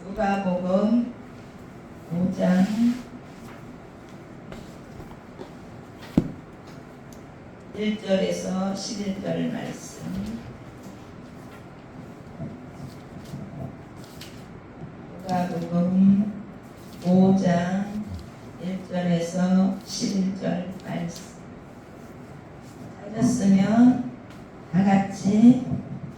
누가복음 5장 1절에서 11절 말씀. 누가복음 5장 1절에서 11절 말씀. 찾았으면 다 같이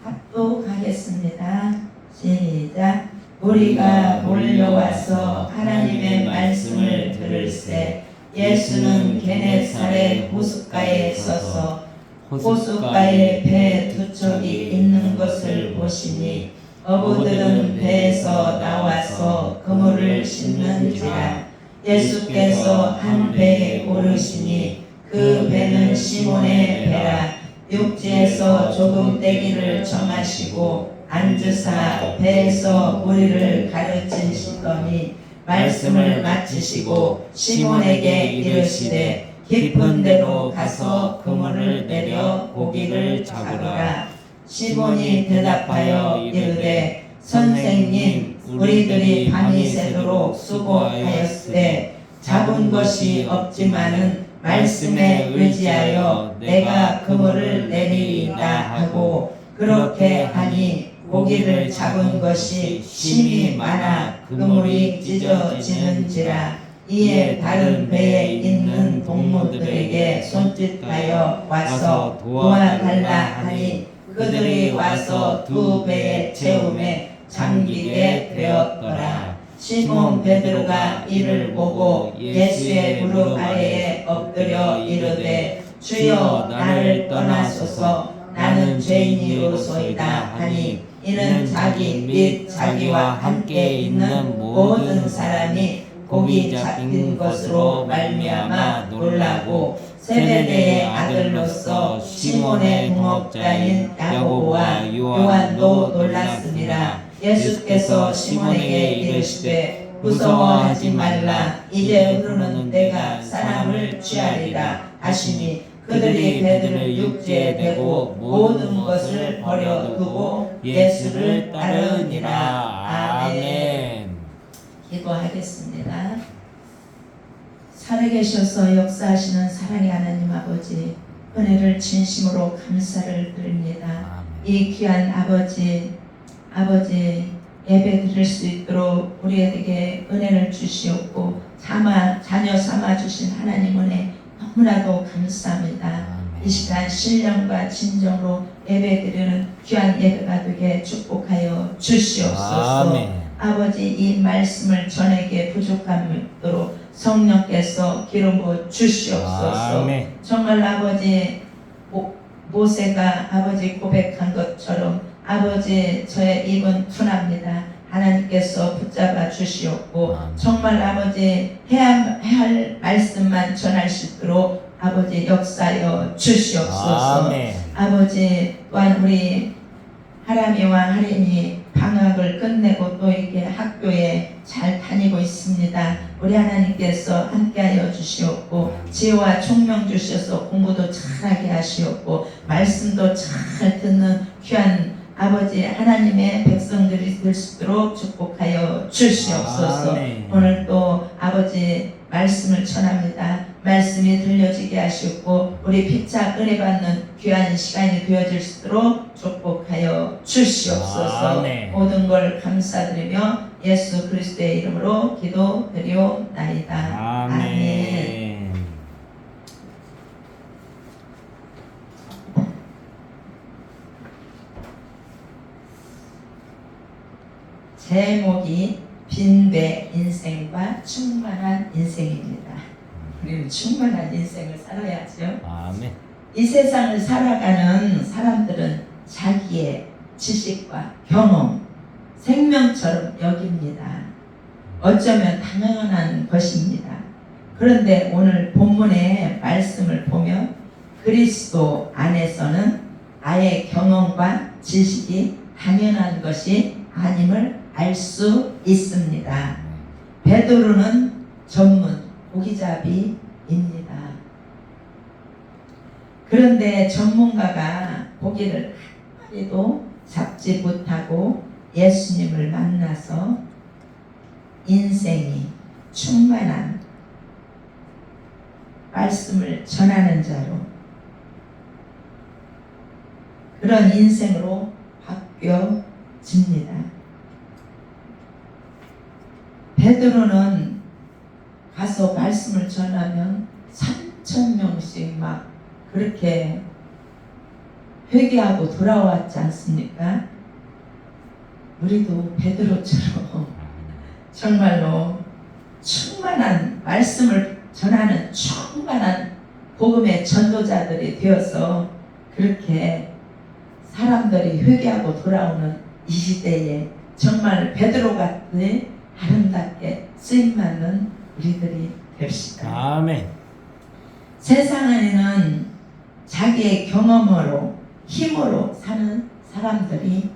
합독하겠습니다. 시작. 우리가 몰려와서 하나님의 말씀을 들을새 예수는 게네사렛 호숫가에 서서 호숫가에 배 두 척이 있는 것을 보시니 어부들은 배에서 나와서 그물을 싣는지라. 예수께서 한 배에 오르시니 그 배는 시몬의 배라. 육지에서 조금 떼기를 정하시고 앉으사 배에서 무리를 가르치시더니 말씀을 마치시고 시몬에게 이르시되 깊은 데로 가서 그물을 내려 고기를 잡으라. 시몬이 대답하여 이르되 선생님, 우리들이 밤이 새도록 수고하였으되 잡은 것이 없지만은 말씀에 의지하여 내가 그물을 내리리라 하고 그렇게 하니 고기를 잡은 것이 심히 많아 그물이 찢어지는지라. 이에 다른 배에 있는 동무들에게 손짓하여 와서 도와달라 하니 그들이 와서 두 배의 채움에 잠기게 되었더라. 시몬 베드로가 이를 보고 예수의 무릎 아래에 엎드려 이르되 주여 나를 떠나소서 나는 죄인이로소이다 하니 이는 자기 및 자기와 함께 있는 모든 사람이 고기 잡힌 것으로 말미암아 놀라고 세베대의 아들로서 시몬의 동업자인 야고보와 요한도 놀랐습니다. 예수께서 시몬에게 이르시되 무서워하지 말라. 이제 흐르는 때가 사람을 취하리라 하시니 그들이 배들을 육지에 대고 모든 것을 버려두고 예수를 따르니라. 아멘. 기도하겠습니다. 살아계셔서 역사하시는 사랑의 하나님 아버지, 은혜를 진심으로 감사를 드립니다. 이 귀한 아버지 예배 드릴 수 있도록 우리에게 은혜를 주시옵고 자녀 삼아 주신 하나님 은혜 너무나도 감사합니다. 이 시간 신령과 진정으로 예배 드리는 귀한 예배가 되게 축복하여 주시옵소서. 아버지 이 말씀을 전에게 부족함이 없도록 성령께서 기름 부어 주시옵소서. 정말 아버지 모세가 아버지 고백한 것처럼 아버지 저의 입은 둔합니다. 하나님께서 붙잡아 주시옵고 정말 아버지 해야 할 말씀만 전할 수 있도록 아버지 역사여 주시옵소서. 아버지 또한 우리 하람이와 하린이 방학을 끝내고 또 이렇게 학교에 잘 다니고 있습니다. 우리 하나님께서 함께하여 주시옵고 지혜와 총명 주셔서 공부도 잘하게 하시옵고 말씀도 잘 듣는 귀한 아버지 하나님의 백성들이 될 수 있도록 축복하여 주시옵소서. 오늘 또 아버지 말씀을 전합니다. 말씀이 들려지게 하시고 우리 피차 은혜 받는 귀한 시간이 되어질 수 있도록 축복하여 주시옵소서. 모든 걸 감사드리며 예수 그리스도의 이름으로 기도드리옵나이다. 아멘. 제목이 빈배 인생과 충만한 인생입니다. 우리는 충만한 인생을 살아야죠. 아멘. 이 세상을 살아가는 사람들은 자기의 지식과 경험, 생명처럼 여깁니다. 어쩌면 당연한 것입니다. 그런데 오늘 본문의 말씀을 보면 그리스도 안에서는 나의 경험과 지식이 당연한 것이 아님을 알 수 있습니다. 베드로는 전문 고기잡이입니다. 그런데 전문가가 고기를 한 마리도 잡지 못하고 예수님을 만나서 인생이 충만한 말씀을 전하는 자로 그런 인생으로 바뀌어집니다. 베드로는 가서 말씀을 전하면 3,000명씩 막 그렇게 회개하고 돌아왔지 않습니까? 우리도 베드로처럼 정말로 충만한 말씀을 전하는 충만한 복음의 전도자들이 되어서 그렇게 사람들이 회개하고 돌아오는 이 시대에 정말 베드로 같은 아름답게 쓰임받는 우리들이 됩시다. 아멘. 세상에는 자기의 경험으로 힘으로 사는 사람들이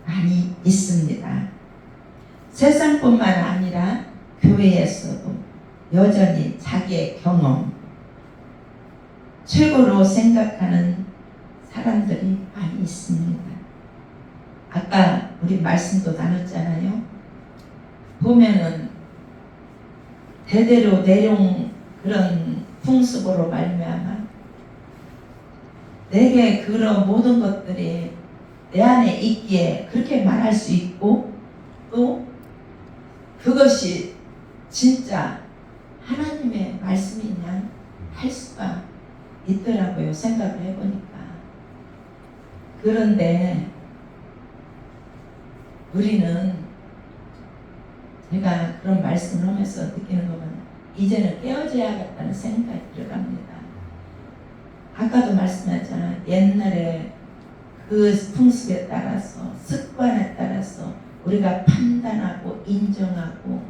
많이 있습니다. 세상뿐만 아니라 교회에서도 여전히 자기의 경험 최고로 생각하는 사람들이 많이 있습니다. 아까 우리 말씀도 나눴잖아요. 보면은 대대로 내려온 그런 풍습으로 말미암아 내게 그런 모든 것들이 내 안에 있기에 그렇게 말할 수 있고 또 그것이 진짜 하나님의 말씀이냐 할 수가 있더라고요. 생각을 해보니까. 그런데 우리는 제가 그런 말씀을 하면서 느끼는 것은 이제는 깨어져야겠다는 생각이 들어갑니다. 아까도 말씀하셨잖아요. 옛날에 그 풍습에 따라서 습관에 따라서 우리가 판단하고 인정하고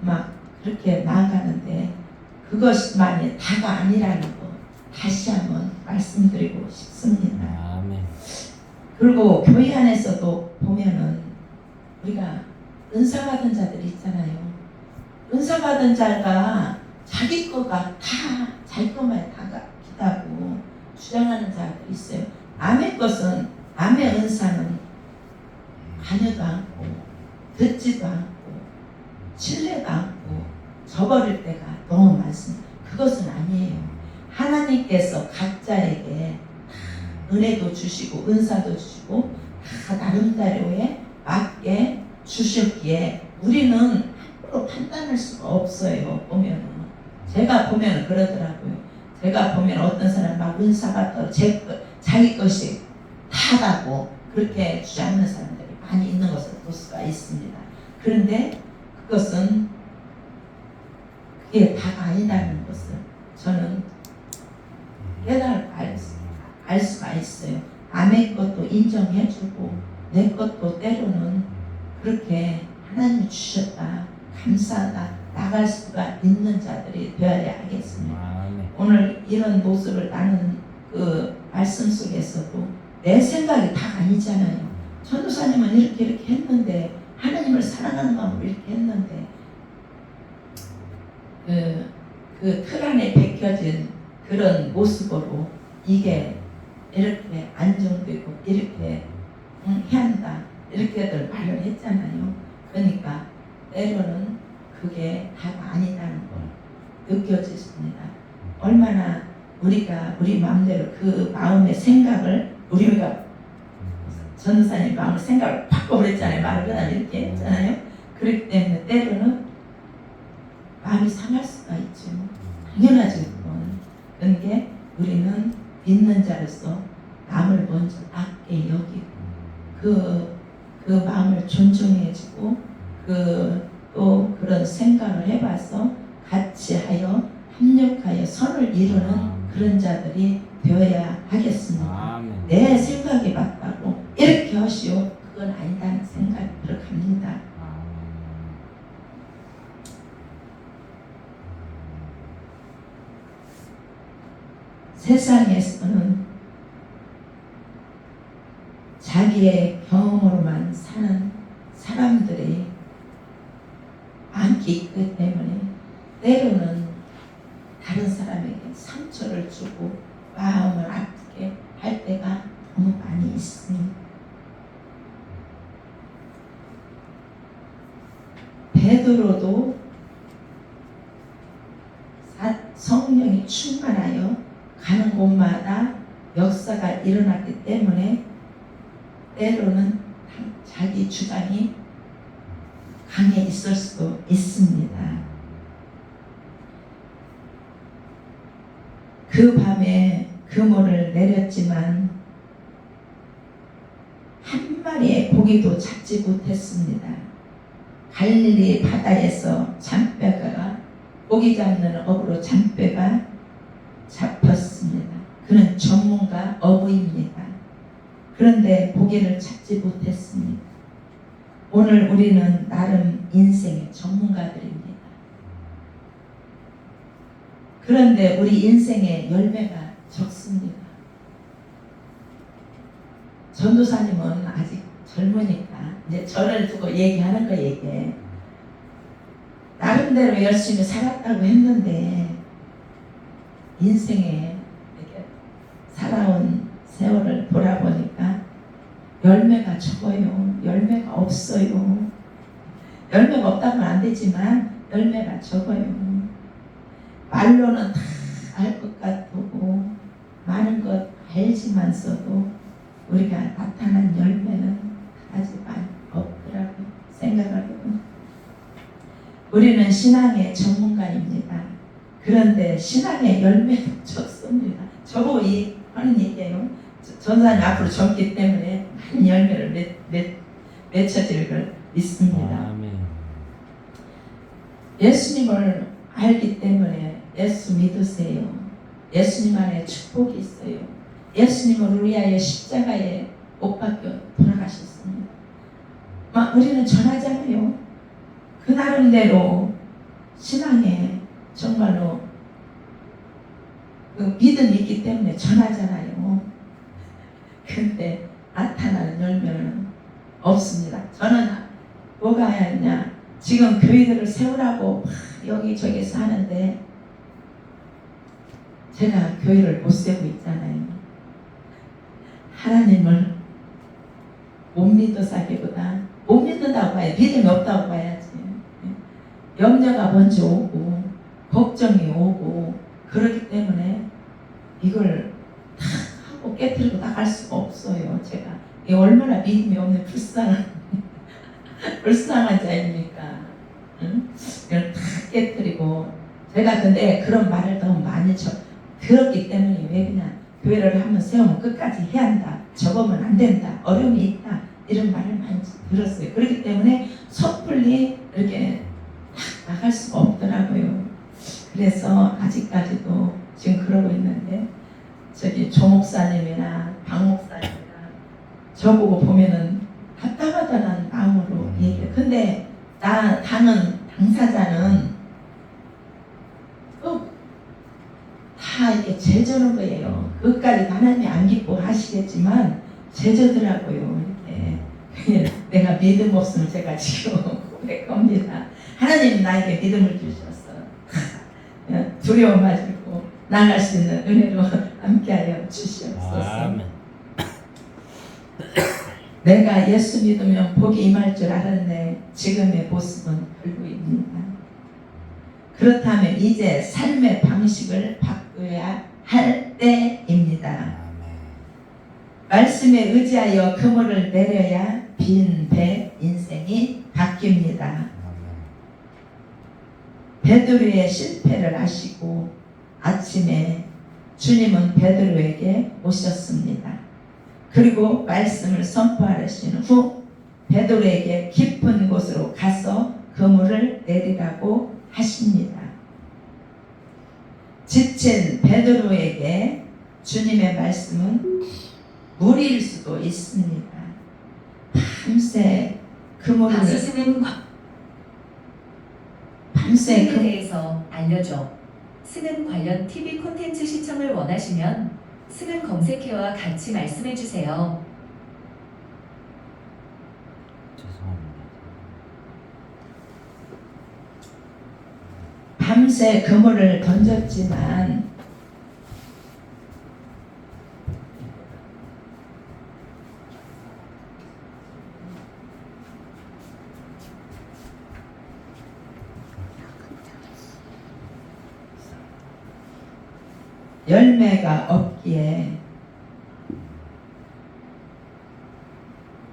막 그렇게 나아가는데 그것만이 다가 아니라는 거 다시 한번 말씀드리고 싶습니다. 아멘. 그리고 교회 안에서도 보면은 우리가 은사 받은 자들이 있잖아요. 은사 받은 자가 자기 거가 다 자기 것만 다 기다고 주장하는 자들이 있어요. 남의 것은 남의 은사는 관여도 않고 듣지도 않고 신뢰도 않고 저버릴 때가 너무 많습니다. 그것은 아니에요. 하나님께서 각자에게 은혜도 주시고 은사도 주시고 다 나름대로에 맞게 주셨기에 우리는 함부로 판단할 수가 없어요. 보면은 제가 보면 그러더라고요. 제가 보면 어떤 사람 막 은사가 또 자기 것이 다다고 그렇게 주장하는 사람들이 많이 있는 것을 볼 수가 있습니다. 그런데 그것은 그게 다가 아니라는 것을 저는 깨달고 알 수가 있어요. 남의 것도 인정해주고 내 것도 때로는 그렇게 하나님이 주셨다 감사하다 나갈 수가 있는 자들이 되어야 하겠습니다. 아멘. 오늘 이런 모습을 나는 그 말씀 속에서도 내 생각이 다 아니잖아요. 전도사님은 이렇게 했는데 하나님을 사랑하는 마음으로 이렇게 했는데 그 틀 안에 박혀진 그런 모습으로 이게 이렇게 안정되고 이렇게 해야 한다 이렇게들 말을 했잖아요. 그러니까 때로는 그게 다가 아니라는 걸 느껴졌습니다. 얼마나 우리가 우리 마음대로 그 마음의 생각을 우리가 전도사님 마음의 생각을 바꿔버렸잖아요. 말을 그냥 이렇게 했잖아요. 그렇기 때문에 때로는 마음이 상할 수가 있죠. 당연하죠. 그런데 우리는 믿는 자로서 남을 먼저 낮게 여기고 그 마음을 존중해주고 또 그런 생각을 해봐서 같이 하여 협력하여 선을 이루는 그런 자들이 되어야 하겠습니다. 아멘. 내 생각이 맞다고 이렇게 하시오 그건 아니다는 생각이 들어갑니다. 세상에서는 자기의 경험으로만 사는 사람들이 많기 있기 때문에 때로는 다른 사람에게 상처를 주고 마음을 아프게 할 때가 너무 많이 있습니다. 베드로도 성령이 충만하여 가는 곳마다 역사가 일어났기 때문에 때로는 자기 주장이 강해 있을 수도 있습니다. 그 밤에 그물을 내렸지만 한 마리의 고기도 잡지 못했습니다. 갈릴리 바다에서 잔뼈가 고기 잡는 어부로 잔뼈가 잡혔습니다. 그는 전문가 어부입니다. 그런데 고기를 잡지 못했습니다. 오늘 우리는 나름 인생의 전문가들입니다. 그런데 우리 인생의 열매가 적습니다. 전도사님은 아직 젊으니까 이제 저를 두고 얘기하는 거예요. 이게 나름대로 열심히 살았다고 했는데 인생에 이렇게 살아온 세월을 돌아보니까 열매가 적어요. 열매가 없어요. 열매가 없다면 안 되지만 열매가 적어요. 말로는 다 알 것 같고 많은 것 알지만서도 우리가 나타난 열매는 하지만 없더라고요. 생각을 해보면 우리는 신앙의 전문가입니다. 그런데 신앙의 열매도 적습니다. 저보고 하는 얘기예요. 전사님 앞으로 젊기 때문에 많은 열매를 맺혀질 걸 믿습니다. 아멘. 예수님을 알기 때문에 예수 믿으세요. 예수님 안에 축복이 있어요. 예수님은 우리의 십자가에 못 박혀 돌아가셨습니다. 우리는 전하잖아요. 그 나름대로 신앙에 정말로 그 믿음이 있기 때문에 전하잖아요. 근데 나타나는 열매는 없습니다. 저는 뭐가 했냐, 지금 교회들을 세우라고 여기저기서 하는데 제가 교회를 못 세우고 있잖아요. 하나님을 못 믿어서기보다 못 믿는다고 봐야, 믿음이 없다고 봐야지. 염려가 먼저 오고 걱정이 오고 그렇기 때문에 이걸 다 하고 깨뜨리고 나갈 수가 없어요. 제가 이게 얼마나 믿음이 없는 불쌍한 자입니까? 응? 이걸 다 깨뜨리고 제가 근데 그런 말을 너무 많이 들었기 때문에 왜 그냥 교회를 한번 세우면 끝까지 해야 한다, 접으면 안 된다, 어려움이 있다 이런 말을 많이 들었어요. 그렇기 때문에 섣불리 이렇게 나갈 수가 없더라고요. 그래서 아직까지도 지금 그러고 있는데 저기 조 목사님이나 박 목사님이나 저보고 보면은 답답하다는 마음으로 얘기해요. 근데 나는 당사자는 다 이렇게 죄져는 거예요. 그것까지 하나님이 안 기뻐하시겠지만 죄져더라고요. 이렇게 내가 믿음 없으면 제가 지금 고백합니다. 하나님 나에게 믿음을 주셨어. 두려움 가지고 나갈 수 있는 은혜로 함께하여 주시옵소서. 아멘. 내가 예수 믿으면 복이 임할 줄 알았네. 지금의 모습은 별로입니다. 그렇다면 이제 삶의 방식을 바꿔야 할 때입니다. 말씀에 의지하여 그물을 내려야 빈 배 인생이 바뀝니다. 베드로의 실패를 아시고 아침에 주님은 베드로에게 오셨습니다. 그리고 말씀을 선포하신 후 베드로에게 깊은 곳으로 가서 그물을 내리라고 하십니다. 지친 베드로에게 주님의 말씀은 무리일 수도 있습니다. 밤새 그물을 스는에 대해서 알려줘. 스는 관련 TV 콘텐츠 시청을 원하시면 스는 검색해와 같이 말씀해주세요. 죄송합니다. 밤새 그물을 던졌지만 열매가 없기에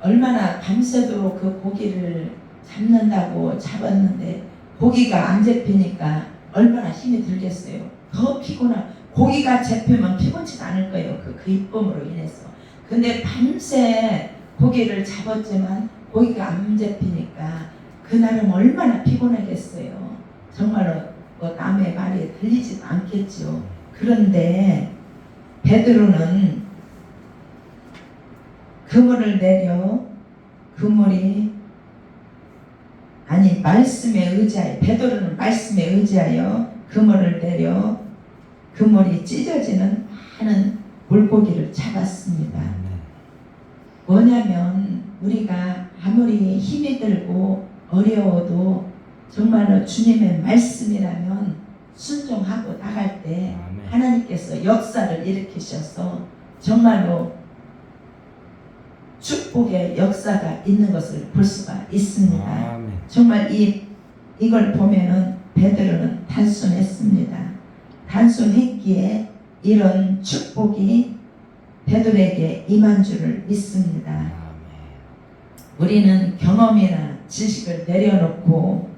얼마나 밤새도록 그 고기를 잡는다고 잡았는데 고기가 안 잡히니까 얼마나 힘이 들겠어요. 더 피곤한, 고기가 잡히면 피곤치가 않을 거예요. 그 이쁨으로 인해서. 근데 밤새 고기를 잡았지만 고기가 안 잡히니까 그날은 얼마나 피곤하겠어요. 정말로 뭐 남의 말이 들리지도 않겠죠. 그런데 베드로는 그물을 내려 말씀에 의지하여, 베드로는 말씀에 의지하여 그물을 내려 그물이 찢어지는 많은 물고기를 잡았습니다. 뭐냐면 우리가 아무리 힘이 들고 어려워도 정말로 주님의 말씀이라면 순종하고 나갈 때 하나님께서 역사를 일으키셔서 정말로 축복의 역사가 있는 것을 볼 수가 있습니다. 정말 이걸 보면은 베드로는 단순했습니다. 단순했기에 이런 축복이 베드로에게 임한 줄을 믿습니다. 우리는 경험이나 지식을 내려놓고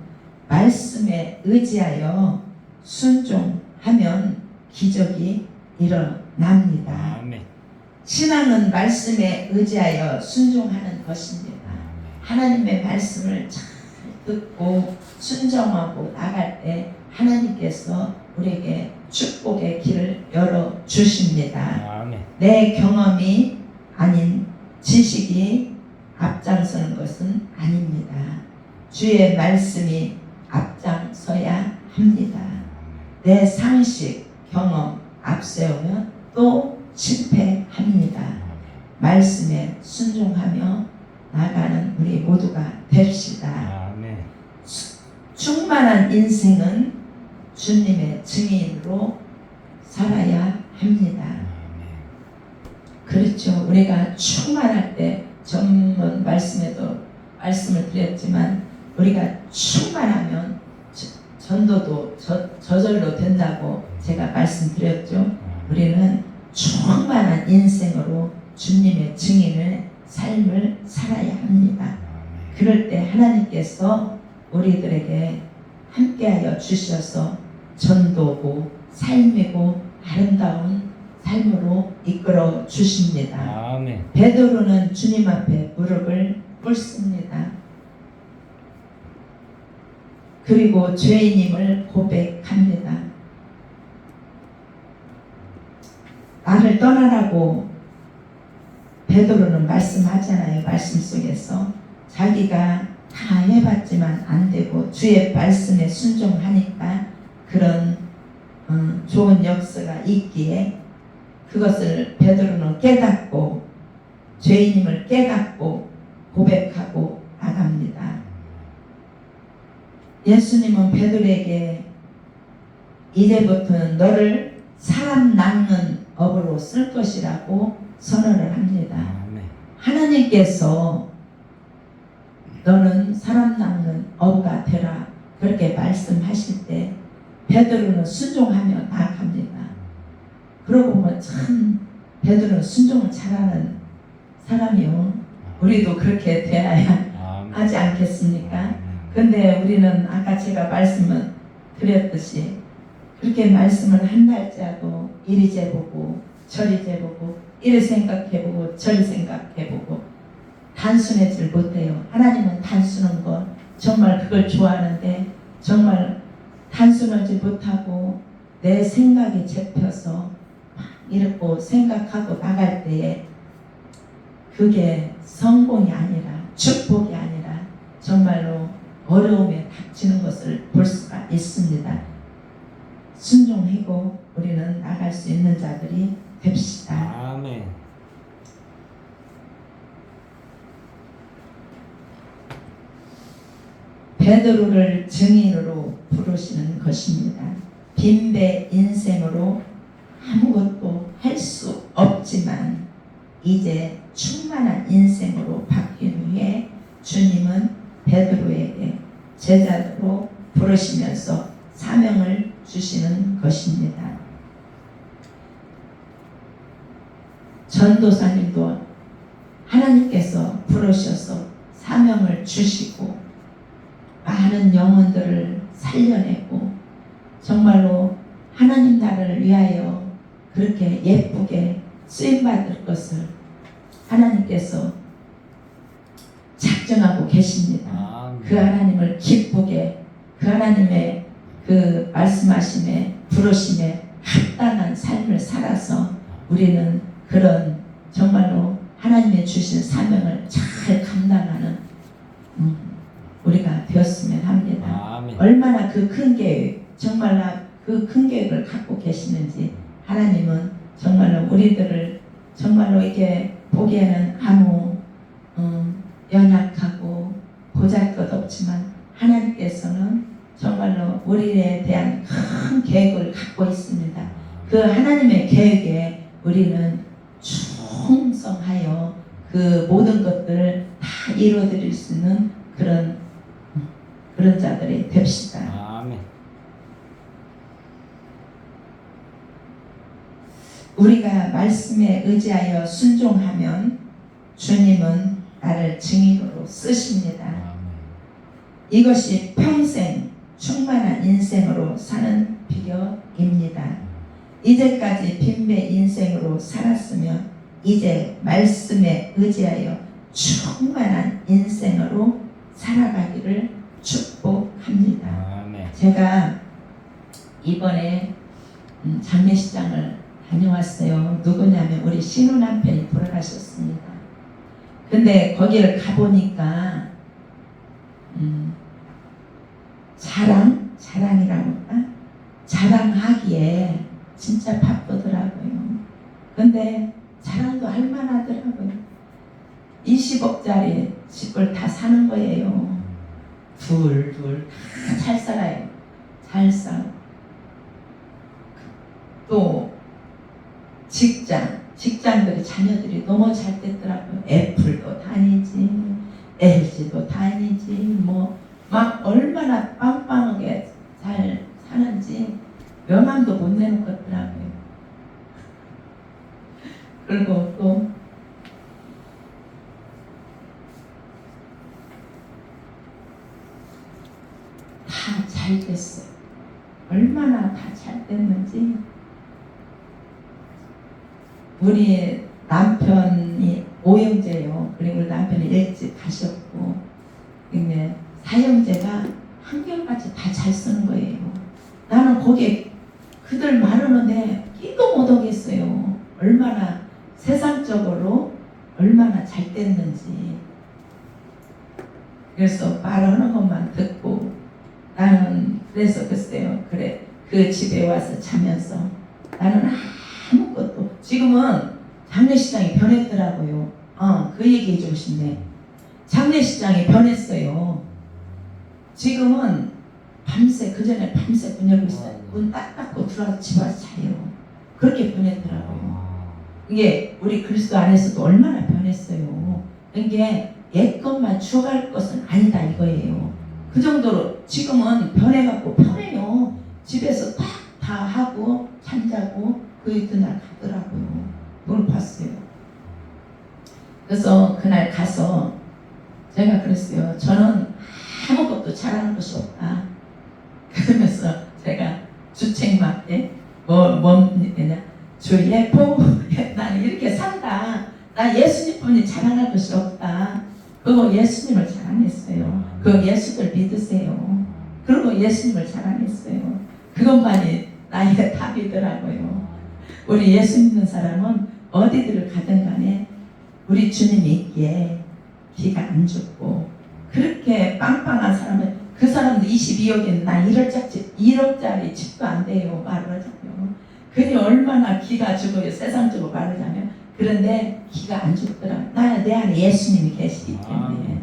말씀에 의지하여 순종하면 기적이 일어납니다. 신앙은 말씀에 의지하여 순종하는 것입니다. 하나님의 말씀을 잘 듣고 순종하고 나갈 때 하나님께서 우리에게 축복의 길을 열어주십니다. 내 경험이 아닌 지식이 앞장서는 것은 아닙니다. 주의 말씀이 앞장서야 합니다. 내 상식, 경험 앞세우면 또 실패합니다. 말씀에 순종하며 나가는 우리 모두가 됩시다. 충만한 인생은 주님의 증인으로 살아야 합니다. 그렇죠. 우리가 충만할 때 전문 말씀에도 말씀을 드렸지만 우리가 충만하면 전도도 저절로 된다고 제가 말씀드렸죠. 우리는 충만한 인생으로 주님의 증인의 삶을 살아야 합니다. 그럴 때 하나님께서 우리들에게 함께하여 주셔서 전도고 삶이고 아름다운 삶으로 이끌어 주십니다. 베드로는 주님 앞에 무릎을 꿇습니다. 그리고 죄인임을 고백합니다. 나를 떠나라고 베드로는 말씀하잖아요. 말씀 속에서 자기가 다 해봤지만 안 되고 주의 말씀에 순종하니까 그런 좋은 역사가 있기에 그것을 베드로는 깨닫고 죄인임을 깨닫고 고백하고 나갑니다. 예수님은 베드로에게 이제부터는 너를 사람 낚는 업으로 쓸 것이라고 선언을 합니다. 하나님께서 너는 사람 낚는 어부가 되라 그렇게 말씀하실 때 베드로는 순종하며 나아갑니다. 그러고 보면 참 베드로는 순종을 잘하는 사람이요. 우리도 그렇게 돼야 하지 않겠습니까? 근데 우리는 아까 제가 말씀을 드렸듯이 그렇게 말씀을 한 달째도 이리 재보고 저리 재보고 이리 생각해보고 저리 생각해보고 단순해질 못해요. 하나님은 단순한 거 정말 그걸 좋아하는데 정말 단순하지 못하고 내 생각이 잡혀서 이렇게 생각하고 나갈 때에 그게 성공이 아니라 축복이 아니라 정말로 어려움에 닥치는 것을 볼 수가 있습니다. 순종하고 우리는 나갈 수 있는 자들이 됩시다. 아멘. 베드로를 증인으로 부르시는 것입니다. 빈배 인생으로 아무것도 할 수 없지만 이제 충만한 인생으로 바뀐 후에 주님은 베드로에게 제자로 부르시면서 사명을 주시는 것입니다. 전도사님도 하나님께서 부르셔서 사명을 주시고 많은 영혼들을 살려내고 정말로 하나님 나라를 위하여 그렇게 예쁘게 쓰임받을 것을 하나님께서 작정하고 계십니다. 그 하나님을 기쁘게 그 하나님의 그 말씀하심에 부르심에 합당한 삶을 살아서 우리는 그런 정말로 하나님의 주신 사명을 잘 감당하는 우리가 되었으면 합니다. 아멘. 얼마나 그 큰 계획, 정말로 그 큰 계획을 갖고 계시는지 하나님은 정말로 우리들을 정말로 이게 보기에는 아무 연약하고 보잘것없지만 하나님께서는 정말로 우리에 대한 큰 계획을 갖고 있습니다. 그 하나님의 계획에 우리는 충성하여 그 모든 것들을 다 이루어드릴 수 있는 그런 자들이 됩시다. 아멘. 우리가 말씀에 의지하여 순종하면 주님은 나를 증인으로 쓰십니다. 아멘. 이것이 평생 충만한 인생으로 사는 비결입니다. 이제까지 빈배 인생으로 살았으면 이제 말씀에 의지하여 충만한 인생으로 살아가기를 축복합니다. 아멘. 제가 이번에 장례식장을 다녀왔어요. 누구냐면 우리 신우 남편이 돌아가셨습니다. 근데 거기를 가보니까 자랑이라고 할까? 자랑하기에 진짜 바쁘더라고요. 근데 자랑도 할 만하더라고요. 20억짜리 집을 다 사는 거예요. 둘 다 잘 살아요. 잘 살고 또 직장들이 자녀들이 너무 잘 됐더라고요. 애플도 다니지, LG도 다니지, 뭐 막 얼마나 빵빵하게 잘 사는지 명함도 못 내는 것 같더라고요. 그리고 또 다 잘 됐어요. 얼마나 다 잘 됐는지. 우리 남편이 5형제요. 그리고 우리 남편이 일찍 가셨고, 근데 4형제가 한결같이 다 잘 쓰는 거예요. 나는 거기에 그들 말하는데 끼도 못 오겠어요. 얼마나 세상적으로 얼마나 잘 됐는지. 그래서 말하는 것만 듣고 나는 그래서 글쎄요. 그래 그 집에 와서 자면서 나는 아무것도 지금은 장례식장이 변했더라고요. 그 얘기 해주고 싶네. 장례식장이 변했어요. 지금은 밤새 그전에 밤새 문 열고 있어요. 문 딱 닫고 들어와서 집 와서 자요. 그렇게 변했더라고요. 이게 우리 그리스도 안에서도 얼마나 변했어요. 이게 옛 것만 추억할 것은 아니다 이거예요. 그 정도로 지금은 변해갖고 편해요. 집에서 딱 다 하고 잠자고 그 이튿날 가더라고요. 그걸 봤어요. 그래서 그날 가서 제가 그랬어요. 저는 아무것도 잘하는 것이 없다. 그러면서 제가 주책 맞게 뭐냐 주의 복 나는 이렇게 산다. 나 예수님뿐이 자랑할 것이 없다. 그거 예수님을 자랑했어요. 그 예수를 믿으세요. 그리고 예수님을 자랑했어요. 그것만이 나의 답이더라고요. 우리 예수 믿는 사람은 어디들을 가든 간에 우리 주님이 있기에 기가 안 죽고 그렇게 빵빵한 사람은 그 사람도 22억인 나 1억짜리 집도 안 돼요. 말을 하자면. 그니 얼마나 기가 죽어요. 세상적으로 말하자면. 그런데 기가 안 죽더라. 내 안에 예수님이 계시기 때문에.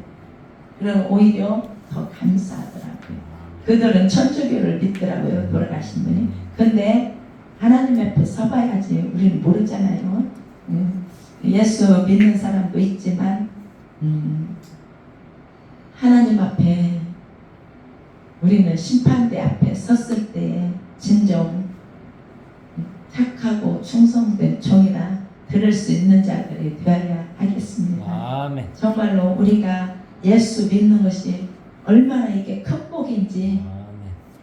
그럼 오히려 더 감사하더라고요. 그들은 천주교를 믿더라고요. 돌아가신 분이. 근데 하나님 앞에 서봐야지. 우리는 모르잖아요. 예수 믿는 사람도 있지만 하나님 앞에 우리는 심판대 앞에 섰을 때에 진정 착하고 충성된 종이라 그럴 수 있는 자들이 되어야 하겠습니다. 아멘. 정말로 우리가 예수 믿는 것이 얼마나 이게 큰 복인지 아멘.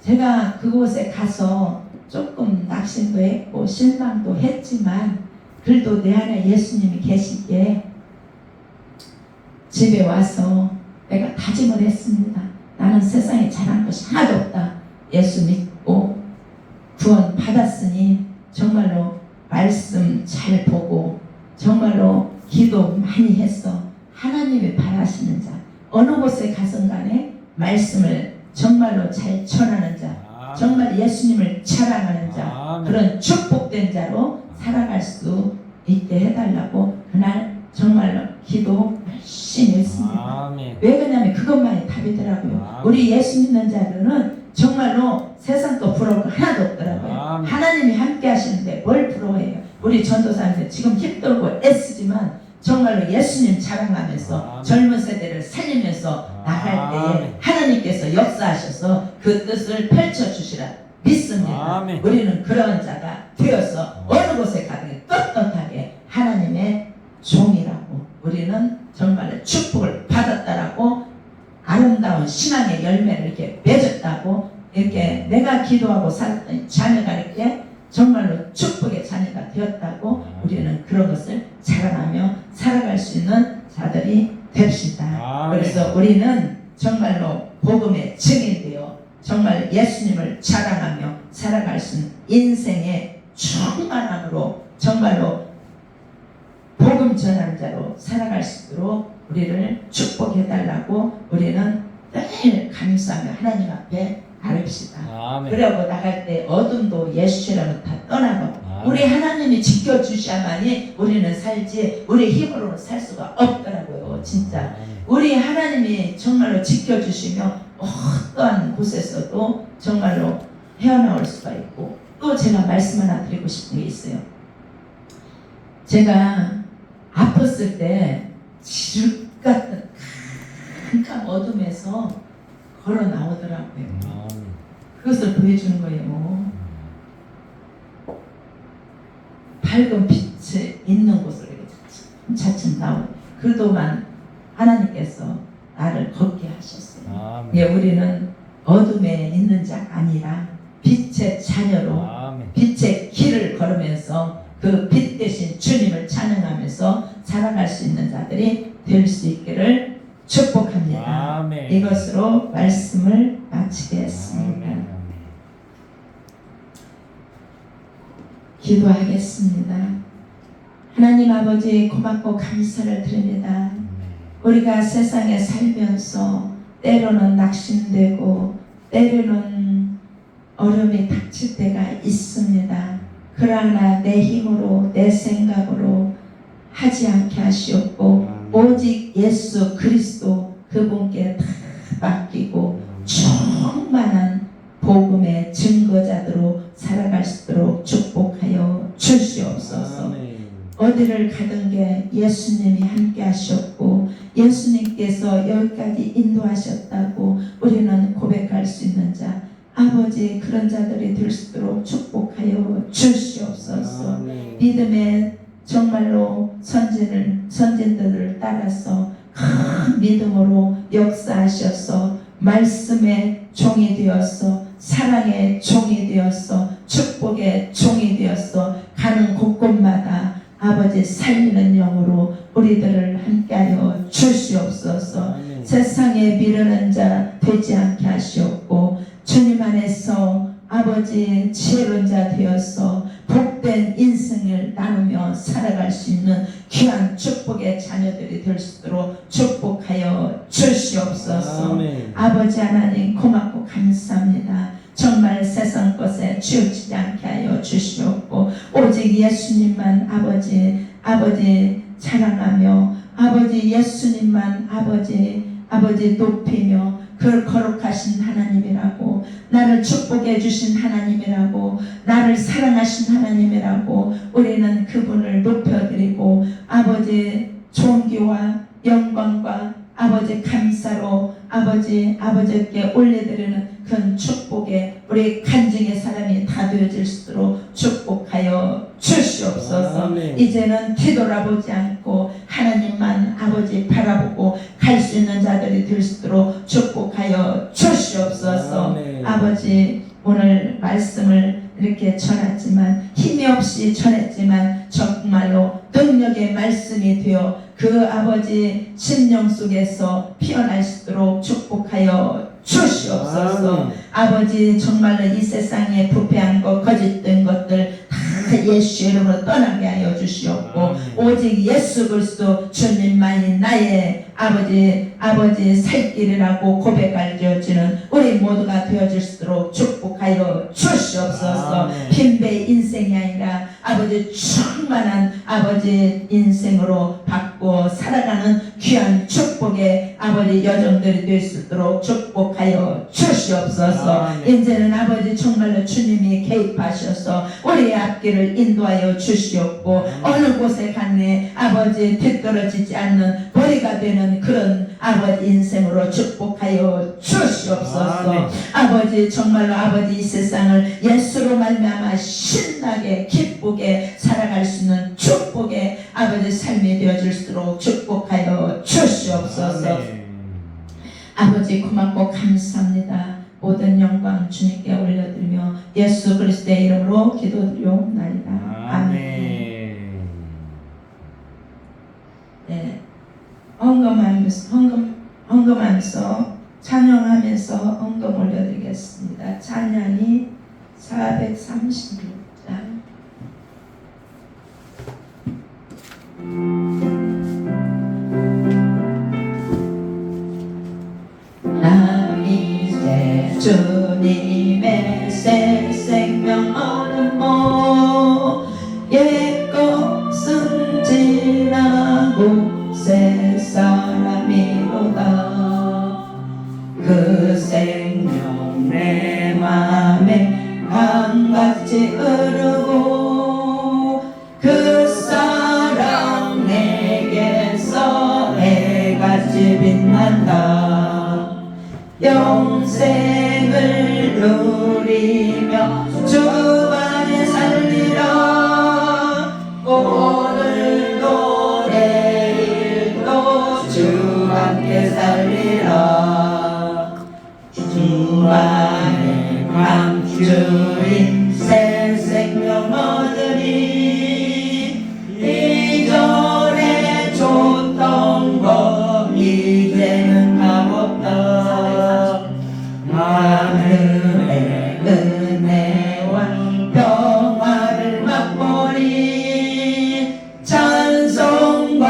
제가 그곳에 가서 조금 낙심도 했고 실망도 했지만 그래도 내 안에 예수님이 계시기에 집에 와서 내가 다짐을 했습니다. 나는 세상에 잘한 것이 하나도 없다. 예수 믿고 구원 받았으니 정말로 말씀 잘 보고 정말로 기도 많이 했어. 하나님이 바라시는 자 어느 곳에 가선 간에 말씀을 정말로 잘 전하는 자 정말 예수님을 자랑하는 자 그런 축복된 자로 살아갈 수 있게 해달라고 그날 정말로 기도 열심히 했습니다. 아멘. 왜 그러냐면 그것만이 답이더라고요. 아멘. 우리 예수 믿는 자들은 정말로 세상 거 부러울 거 하나도 없더라고요. 아멘. 하나님이 함께 하시는데 뭘 부러워해요. 우리 전도사님들 지금 힘들고 애쓰지만 정말로 예수님 자랑하면서 아멘. 젊은 세대를 살리면서 나갈 때에 아멘. 하나님께서 역사하셔서 그 뜻을 펼쳐주시라 믿습니다. 아멘. 우리는 그런 자가 되어서 어느 곳에 가든 떳떳하게 하나님의 종이라고 우리는 정말 축복을 받았다라고 아름다운 신앙의 열매를 이렇게 맺었다고 이렇게 내가 기도하고 살았던 자녀가 이렇게 정말로 축복의 자녀가 되었다고 우리는 그런 것을 자랑하며 살아갈 수 있는 자들이 됩시다. 아멘. 그래서 우리는 정말로 복음의 증인되어 정말 예수님을 자랑하며 살아갈 수 있는 인생의 충만함으로 정말로 복음 전하는 자로 살아갈 수 있도록 우리를 축복해달라고 우리는 늘 감사하며 하나님 앞에 아뢰시다. 아멘. 그러고 나갈 때 어둠도 예수처럼 다 떠나고 아멘. 우리 하나님이 지켜주셔야만이 우리는 살지 우리 힘으로는 살 수가 없더라고요. 진짜 우리 하나님이 정말로 지켜주시며 어떠한 곳에서도 정말로 헤어나올 수가 있고 또 제가 말씀 하나 드리고 싶은 게 있어요. 제가 아팠을 때 지륵 같은 캄캄 어둠에서 걸어 나오더라고요. 아멘. 그것을 보여주는 거예요. 밝은 빛이 있는 곳으로 이렇게 차츰 나오고 그동안 하나님께서 나를 걷게 하셨어요. 아멘. 예, 우리는 어둠에 있는 자가 아니라 빛의 자녀로 아멘. 빛의 길을 걸으면서 그 빛 대신 주님을 찬양하면서 살아갈 수 있는 자들이 될 수 있기를 축복합니다. 아멘. 이것으로 말씀을 마치겠습니다. 아멘. 기도하겠습니다. 하나님 아버지 고맙고 감사를 드립니다. 우리가 세상에 살면서 때로는 낙심되고 때로는 어려움이 닥칠 때가 있습니다. 그러나 내 힘으로 내 생각으로 하지 않게 하시옵고 오직 예수 그리스도 그분께 다 맡기고 충만한 복음의 증거자들로 살아갈 수 있도록 축복하여 주시옵소서. 아멘. 어디를 가든 게 예수님이 함께 하셨고 예수님께서 여기까지 인도하셨다고 우리는 고백할 수 있는 자 아버지 그런 자들이 될 수 있도록 축복하여 주시옵소서. 아멘. 믿음의 정말로 선진들을 따라서 큰 믿음으로 역사하셔서 말씀의 종이 되어서 사랑의 종이 되어서 축복의 종이 되어서 가는 곳곳마다 아버지 살리는 영으로 우리들을 함께하여 주시옵소서. 아멘. 세상에 미루는 자 되지 않게 하시옵고 주님 안에서 아버지 지혜로운 자 되어서 복된 인생을 나누며 살아갈 수 있는 귀한 축복의 자녀들이 될 수 있도록 축복하여 주시옵소서. 아멘. 아버지 하나님 고맙고 감사합니다. 정말 세상 것에 치우치지 않게 하여 주시옵고 오직 예수님만 아버지 자랑하며 아버지 예수님만 아버지 높이며 그 거룩하신 하나님이라고 나를 축복해 주신 하나님이라고 나를 사랑하신 하나님이라고 우리는 그분을 높여드리고 아버지 존귀와 영광과 아버지 감사로 아버지께 올려드리는 큰 축복에 우리 간증의 사람이 다 되어질 수 있도록 축복하여 주시옵소서. 아멘. 이제는 뒤돌아보지 않고 하나님만 아버지 바라보고 갈 수 있는 자들이 될 수 있도록 축복하여 주시옵소서. 아멘. 아버지 오늘 말씀을 이렇게 전했지만 힘이 없이 전했지만 정말로 능력의 말씀이 되어 그 아버지 심령 속에서 피어날 수 있도록 축복하여 주시옵소서. 아멘. 아버지 정말로 이 세상에 부패한 것 거짓된 것들 다 예수 이름으로 떠나게 하여 주시옵고 아멘. 오직 예수 그리스도 주님만이 나의 아버지 살 길이라고 고백하여주는 우리 모두가 되어질 수 있도록 축복하여 주시옵소서. 아멘. 빈배 인생이 아니라 아버지 충만한 아버지 인생으로 받고 살아가는 귀한 축복의 아버지 여정들이 될 수 있도록 축복하여 주시옵소서. 아멘. 이제는 아버지 정말로 주님이 개입하셔서 우리의 앞길을 인도하여 주시옵고 어느 곳에 갔네 아버지 뒤떨어지지 않는 보리가 되는 그런 아버지 인생으로 축복하여 주시옵소서. 아멘. 아버지 정말로 아버지 이 세상을 예수로 말미암아 신나게 기쁘게 살아갈 수 있는 축복의 아버지 삶이 되어질 수 있도록 축복하여 주시옵소서. 아멘. 아버지 고맙고 감사합니다. 모든 영광 주님께 올려드리며 예수 그리스도의 이름으로 기도드리옵나이다. 아멘. 네, 헌금하면서 찬양하면서 헌금 올려드리겠습니다. 찬양이 436장. 나 이제 주님의 새 생명 얻은 옛 것은 지나고 새 사람이로다. 그 생명 내 맘에 강같이 흐르고 그 사랑 내게서 해같이 빛난다. 영생을 누리며 주 안에 살리라. 오늘도 내일도 주 함께 살리라. 주 안에 감추인 새 생명 얻으리. 이전에 줬던 거 이제는 값없다. 하늘의 은혜와 평화를 맛보니 찬송과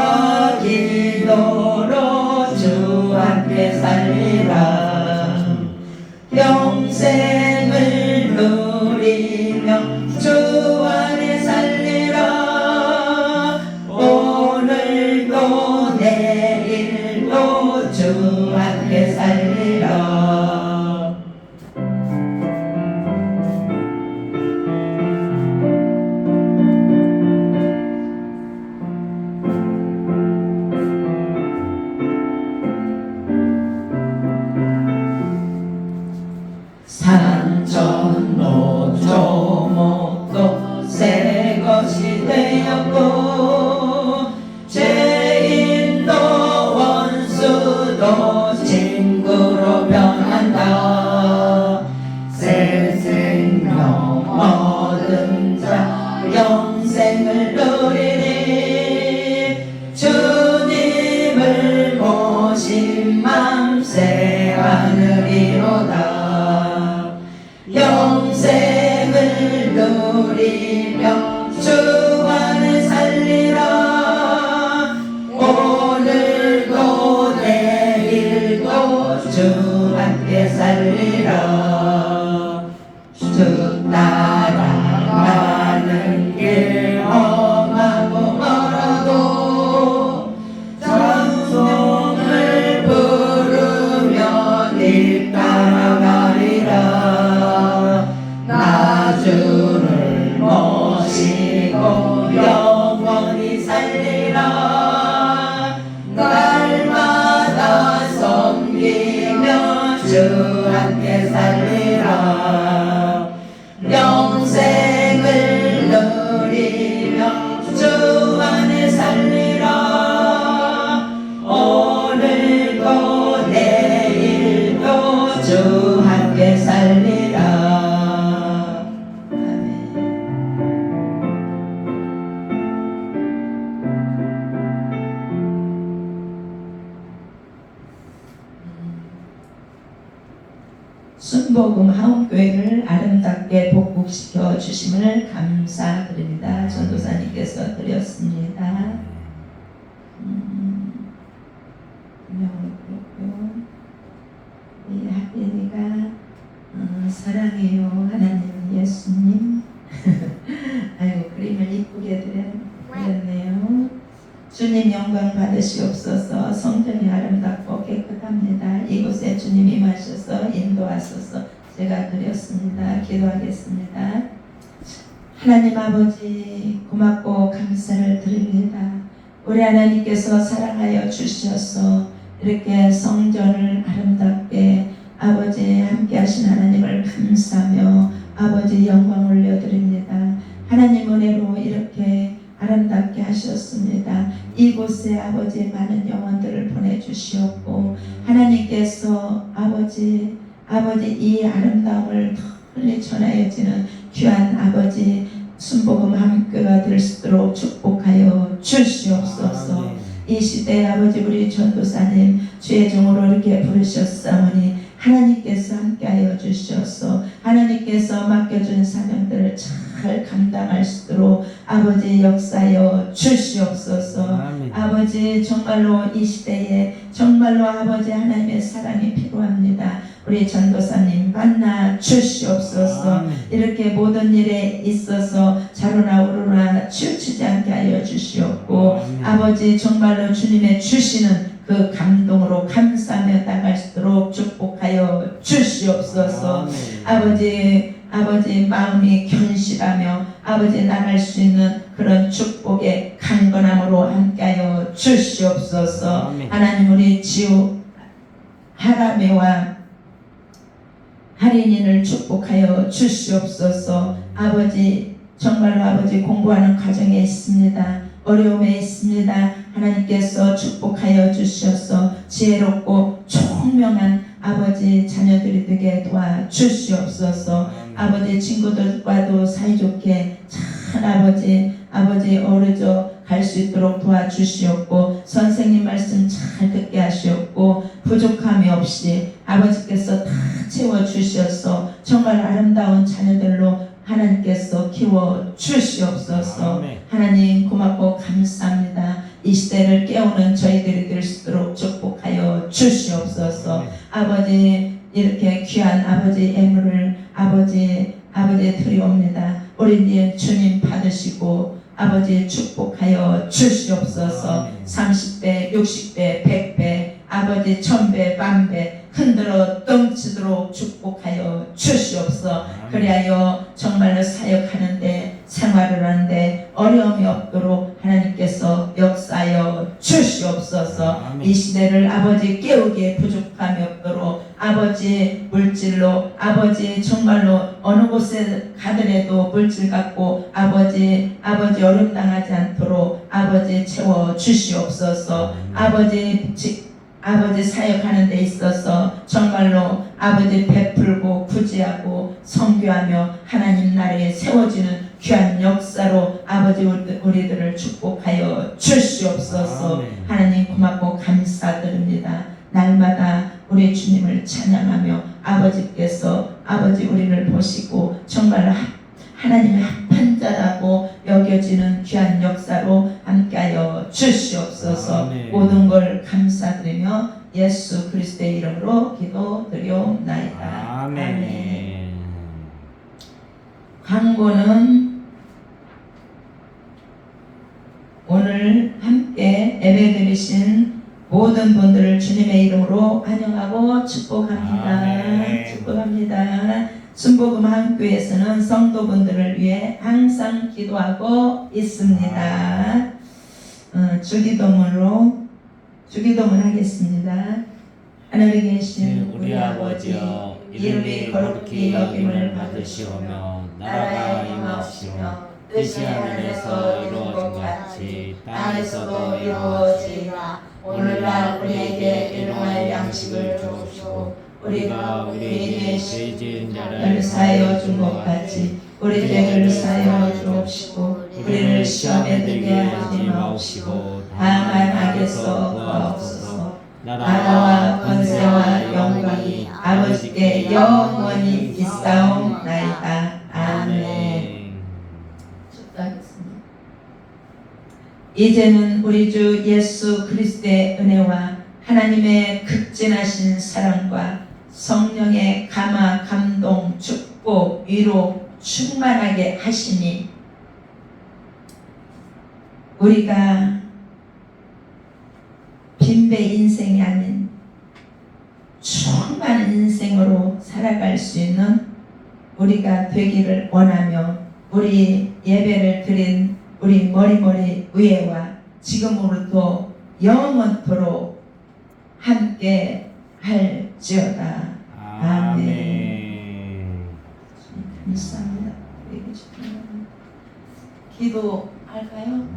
기도로 주 함께 살리라. 영생을 누리며 주 안에 살리라. 오늘도 내일도 주 함께 살리라. 산천 노초 목도 새 것이 되었고 죄인도 원수도 친구로 변한다. 새 생명 얻은 자 영생을 누리니. 주님을 모신 맘 새 하늘이로다. 영생을 누리며 주 안에 살리라. 오늘도 내일도 주 함께 살리라. 주 따라가는 길 험하고 멀어도 찬송을 부르며 네 따라가리라. 나 주를 모시고 영원히 살리라. 날마다 섬기며 주 함께 살리라. 영생을 누리 주 함께 살리라. 아멘. 순복음 한옥교회를 아름답게 복국시켜 주심을 감사드립니다. 전도사님께서 드렸습니다. 이 하빈이가 사랑해요 하나님 예수님. 아이고 그림을 이쁘게 그렸네요. 주님 영광 받으시옵소서. 성전이 아름답고 깨끗합니다. 이곳에 주님 임하셔서 인도하소서. 제가 드렸습니다. 기도하겠습니다. 하나님 아버지 고맙고 감사를 드립니다. 우리 하나님께서 사랑하여 주셔서 이렇게 성전을 아름답게 아버지 함께 하신 하나님을 감사하며 아버지 영광 올려드립니다. 하나님 은혜로 이렇게 아름답게 하셨습니다. 이곳에 아버지 많은 영혼들을 보내주시었고 하나님께서 아버지 이 아름다움을 널리 전하여지는 귀한 아버지 순복음 함께가 될 수 있도록 축복하여 주시옵소서. 이 시대에 아버지 우리 전도사님 주의 종으로 이렇게 부르셨사오니 하나님께서 함께하여 주셔서 하나님께서 맡겨준 사명들을 잘 감당할 수 있도록 아버지 역사여 주시옵소서. 아버지 정말로 이 시대에 정말로 아버지 하나님의 사랑이 필요합니다. 우리 전도사님 만나 주시옵소서. 이렇게 모든 일에 있어서 자루나 우루나 치우치지 않게 하여 주시옵고 아버지 정말로 주님의 주시는 그 감동으로 감사하며 나갈 수 있도록 축복하여 주시옵소서. 아버지 마음이 견실하며 아버지 나갈 수 있는 그런 축복의 강건함으로 함께하여 주시옵소서. 하나님 우리 지우 하라메와 할인인을 축복하여 주시옵소서. 아버지 정말로 아버지 공부하는 과정에 있습니다. 어려움에 있습니다. 하나님께서 축복하여 주셔서 지혜롭고 총명한 아버지 자녀들이 되게 도와주시옵소서. 아버지 친구들과도 사이좋게 잘 아버지 어우러져 갈 수 있도록 도와주시옵고 선생님 말씀 잘 듣게 하시옵고 부족함이 없이 아버지께서 다 채워주셔서 정말 아름다운 자녀들로 하나님께서 키워주시옵소서. 하나님 고맙고 감사합니다. 이 시대를 깨우는 저희들이 될 수 있도록 축복하여 주시옵소서. 아버지 이렇게 귀한 아버지 예물을 아버지 드리옵니다. 우리 주님 받으시고 아버지 축복하여 주시옵소서. 30배 60배 100배 아버지 1000배 만배 흔들어 넘치도록 축복하여 주시옵소서. 그리하여 정말로 사역하는데 생활을 하는데 어려움이 없도록 하나님께서 역사하여 주시옵소서. 이 시대를 아버지 깨우기에 부족함이 없도록 아버지 물질로 아버지 정말로 어느 곳에 가더라도 물질 갖고 아버지 어려움 당하지 않도록 아버지 채워 주시옵소서. 아버지 사역하는 데 있어서 정말로 아버지 베풀고 구제하고 선교하며 하나님 나라에 세워지는 귀한 역사로 아버지 우리들을 축복하여 주시옵소서. 하나님 고맙고 감사드립니다. 날마다 우리 주님을 찬양하며 아버지께서 아버지 우리를 보시고 정말로 하나님의 합한 자라고 여겨지는 귀한 역사로 함께하여 주시옵소서. 모든 걸 감사드리며 예수 그리스도의 이름으로 기도드리옵나이다. 아멘. 광고는 오늘 함께 예배드리신 모든 분들을 주님의 이름으로 환영하고 축복합니다. 축복합니다. 순복음 한교회에서는 성도분들을 위해 항상 기도하고 있습니다. 주기도문 하겠습니다. 하늘에 계신 우리 아버지여 이름이 거룩히 여김을 받으시오며 나라가 임하시며 뜻이 하늘에서 이루어진 것 같이 땅에서도 이루어지리라. 오늘날 우리에게 일용할 양식을 주옵시고 우리가 우리에게 죄 지은 자를 사하여 준 것 같이 우리 죄를 사하여 주옵시고 우리를 시험에 들게 하지 마옵시고 다만 악에서 구하옵소서. 나라와 권세와 영광이 아버지께 영원히 있사옵나이다. 아멘. 축도하겠습니다. 이제는 우리 주 예수 그리스도의 은혜와 하나님의 극진하신 사랑과 성령의 감화, 감동, 축복, 위로 충만하게 하시니 우리가 빈배 인생이 아닌 충만한 인생으로 살아갈 수 있는 우리가 되기를 원하며 우리 예배를 드린 우리 머리머리 의회와 지금으로도 영원토록 함께 할지어다. 아멘. 감사합니다. 기도할까요?